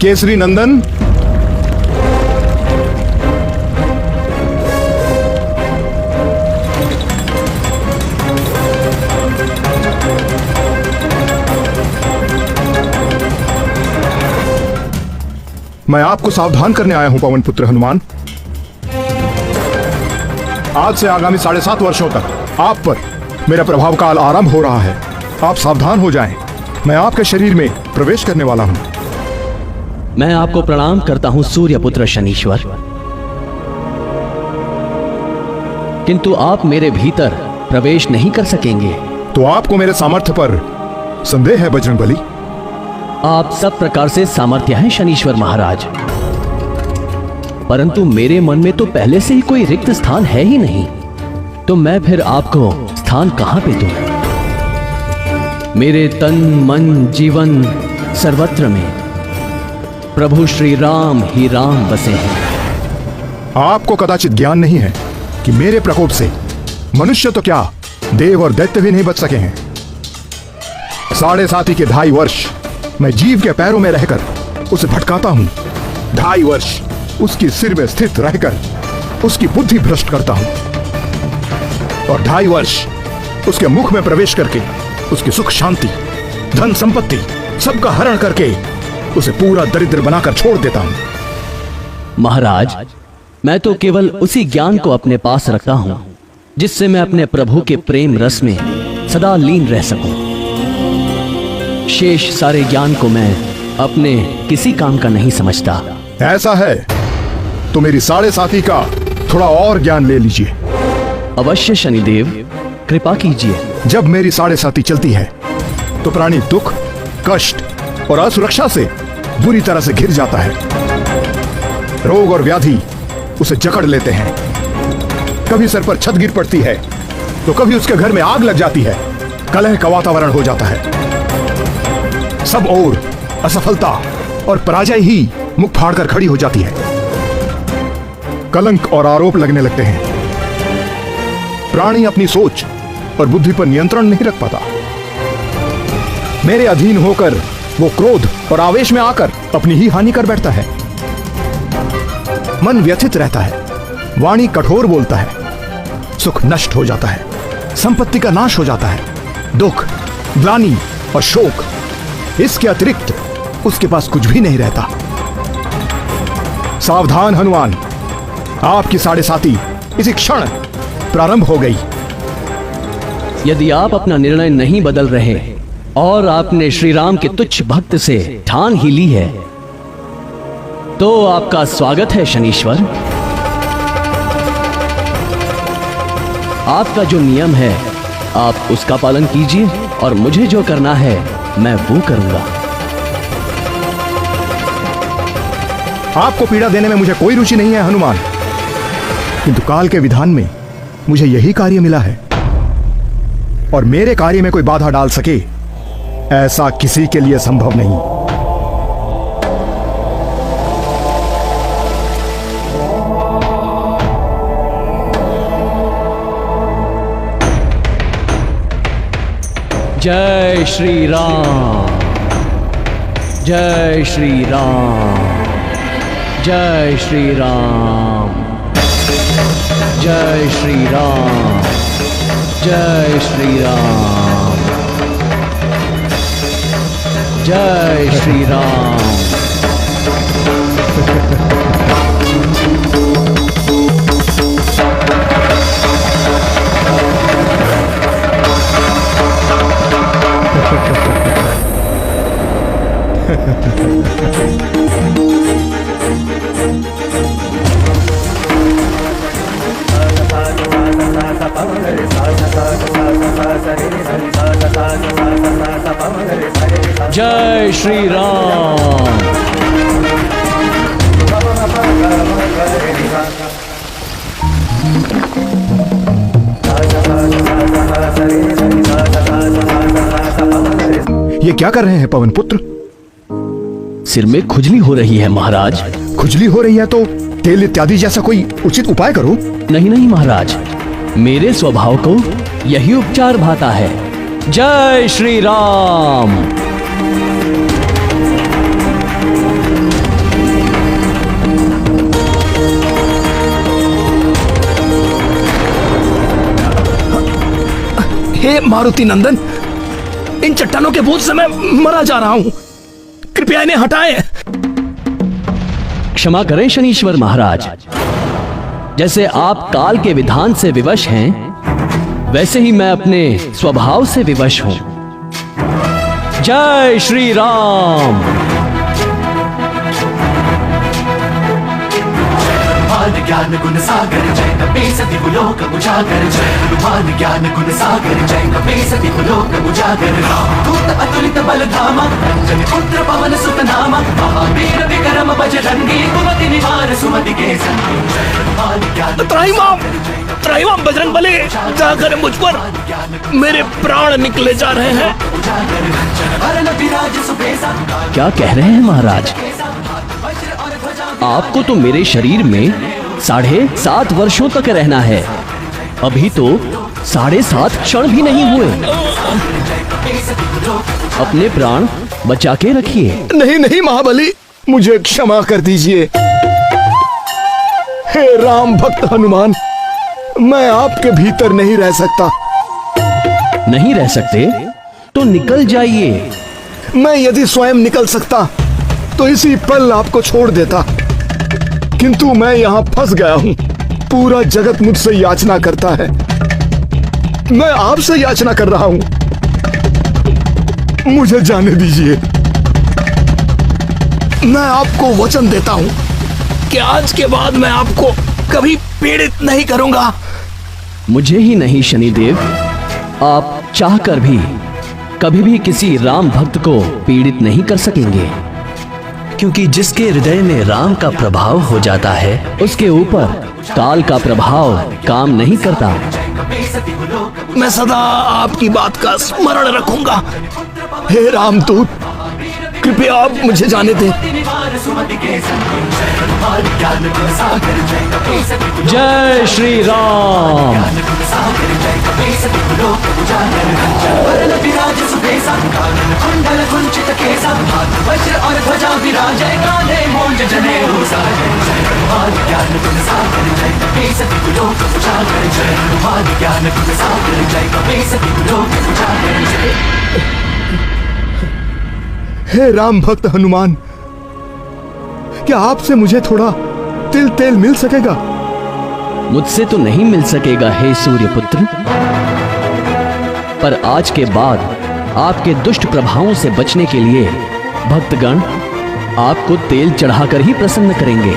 केसरी नंदन, मैं आपको सावधान करने आया हूं पवन पुत्र हनुमान। आज से आगामी 7.5 वर्षों तक आप पर मेरा प्रभाव काल आरंभ हो रहा है। आप सावधान हो जाएं। मैं आपके शरीर में प्रवेश करने वाला हूं। मैं आपको प्रणाम करता हूं सूर्यपुत्र शनीश्वर, किंतु आप मेरे भीतर प्रवेश नहीं कर सकेंगे। तो आपको मेरे सामर्थ्य पर संदेह है बजरंगबली? आप सब प्रकार से सामर्थ्य हैं शनीश्वर महाराज, परंतु मेरे मन में तो पहले से ही कोई रिक्त स्थान है ही नहीं, तो मैं फिर आपको स्थान कहां पे दूं? मेरे तन मन जीवन सर्वत्र में प्रभु श्री राम ही राम बसे हैं। आपको कदाचित ज्ञान नहीं है कि मेरे प्रकोप से मनुष्य तो क्या, देव और दैत्य भी नहीं बच सके हैं। 7.5 के 2.5 वर्ष मैं जीव के पैरों में रहकर उसे भटकाता हूं। 2.5 वर्ष उसकी सिर में स्थित रहकर उसकी बुद्धि भ्रष्ट करता हूं, और 2.5 वर्ष उसके मुख में प्रवेश करके उसकी सुख शांति धन संपत्ति सबका हरण करके उसे पूरा दरिद्र बनाकर छोड़ देता हूं। महाराज, मैं तो केवल उसी ज्ञान को अपने पास रखता हूं जिससे मैं अपने प्रभु के प्रेम रस में सदा लीन रह सकूं। शेष सारे ज्ञान को मैं अपने किसी काम का नहीं समझता। ऐसा है तो मेरी 7.5 का थोड़ा और ज्ञान ले लीजिए। अवश्य शनिदेव, कृपा कीजिए। जब मेरी 7.5 चलती है तो प्राणी दुख, कष्ट और असुरक्षा से बुरी तरह से घिर जाता है। रोग और व्याधि उसे जकड़ लेते हैं। कभी सर पर छत गिर पड़ती है तो कभी उसके घर में आग लग जाती है। कलह का वातावरण हो जाता है। सब ओर असफलता और पराजय ही मुख फाड़कर खड़ी हो जाती है। कलंक और आरोप लगने लगते हैं। प्राणी अपनी सोच और बुद्धि पर नियंत्रण नहीं रख पाता। मेरे अधीन होकर वो क्रोध और आवेश में आकर अपनी ही हानि कर बैठता है। मन व्यथित रहता है, वाणी कठोर बोलता है, सुख नष्ट हो जाता है, संपत्ति का नाश हो जाता है। दुख, ग्लानि और शोक, इसके अतिरिक्त उसके पास कुछ भी नहीं रहता। सावधान हनुमान, आपकी 7.5 इसी क्षण प्रारंभ हो गई। यदि आप अपना निर्णय नहीं बदल रहे और आपने श्री राम के तुच्छ भक्त से ठान ही ली है, तो आपका स्वागत है शनीश्वर। आपका जो नियम है आप उसका पालन कीजिए, और मुझे जो करना है मैं वो करूंगा। आपको पीड़ा देने में मुझे कोई रुचि नहीं है हनुमान, किंतु काल के विधान में मुझे यही कार्य मिला है, और मेरे कार्य में कोई बाधा डाल सके ऐसा किसी के लिए संभव नहीं। जय श्री राम, जय श्री राम, जय श्री राम, जय श्री राम, जय श्री राम, जय श्री राम। जय श्री राम। ये क्या कर रहे हैं पवन पुत्र? सिर में खुजली हो रही है महाराज। खुजली हो रही है तो तेल इत्यादि जैसा कोई उचित उपाय करो। नहीं नहीं महाराज, मेरे स्वभाव को यही उपचार भाता है। जय श्री राम। हे मारुति नंदन, इन चट्टानों के बोझ से मैं मरा जा रहा हूं, कृपया इन्हें हटाएं। क्षमा करें शनीश्वर महाराज, जैसे आप काल के विधान से विवश हैं, वैसे ही मैं अपने स्वभाव से विवश हूं। जय श्री राम। ज्ञान गुण सागर जय कपीसति लोक उजागर, जय हनुमान ज्ञान गुण सागर जय कपीसति लोक उजागर। दूत अतुलित बल धामा, अंजन पुत्र पवन सुत नामा, महावीर विक्रम बजरंगी, कुमति निवार सुमति के संगी। जय हनुमान ज्ञान त्राहिमाम बजरंगबली, जाकर मुझ पर मेरे प्राण निकले जा रहे हैं। क्या कह रहे हैं महाराज? आपको तो मेरे शरीर में 7.5 वर्षों तक रहना है, अभी तो 7.5 क्षण भी नहीं हुए। अपने प्राण बचा के रखिए। नहीं नहीं महाबली, मुझे क्षमा कर दीजिए। हे राम भक्त हनुमान, मैं आपके भीतर नहीं रह सकता। नहीं रह सकते तो निकल जाइए। मैं यदि स्वयं निकल सकता तो इसी पल आपको छोड़ देता, किंतु मैं यहां फंस गया हूं। पूरा जगत मुझसे याचना करता है, मैं आपसे याचना कर रहा हूं। मुझे जाने दीजिए। मैं आपको वचन देता हूं कि आज के बाद मैं आपको कभी पीड़ित नहीं करूंगा। मुझे ही नहीं शनिदेव, आप चाहकर भी कभी भी किसी राम भक्त को पीड़ित नहीं कर सकेंगे, क्योंकि जिसके हृदय में राम का प्रभाव हो जाता है, उसके ऊपर काल का प्रभाव काम नहीं करता। मैं सदा आपकी बात का स्मरण रखूंगा। हे रामदूत, कृपया आप मुझे जाने दें। जय श्री राम। वज्र और ध्वजा विराजय, कांधे मूंज जनेऊ साजय। जय हनुमान ज्ञान गुण सागर जय कपीसति लोक उजागर, जय हनुमान ज्ञान गुण सागर जय कपीसति लोक उजागर। हे राम भक्त हनुमान, क्या आपसे मुझे थोड़ा तिल तेल मिल सकेगा? मुझसे तो नहीं मिल सकेगा हे सूर्यपुत्र, पर आज के बाद आपके दुष्ट प्रभावों से बचने के लिए भक्तगण आपको तेल चढ़ाकर ही प्रसन्न करेंगे।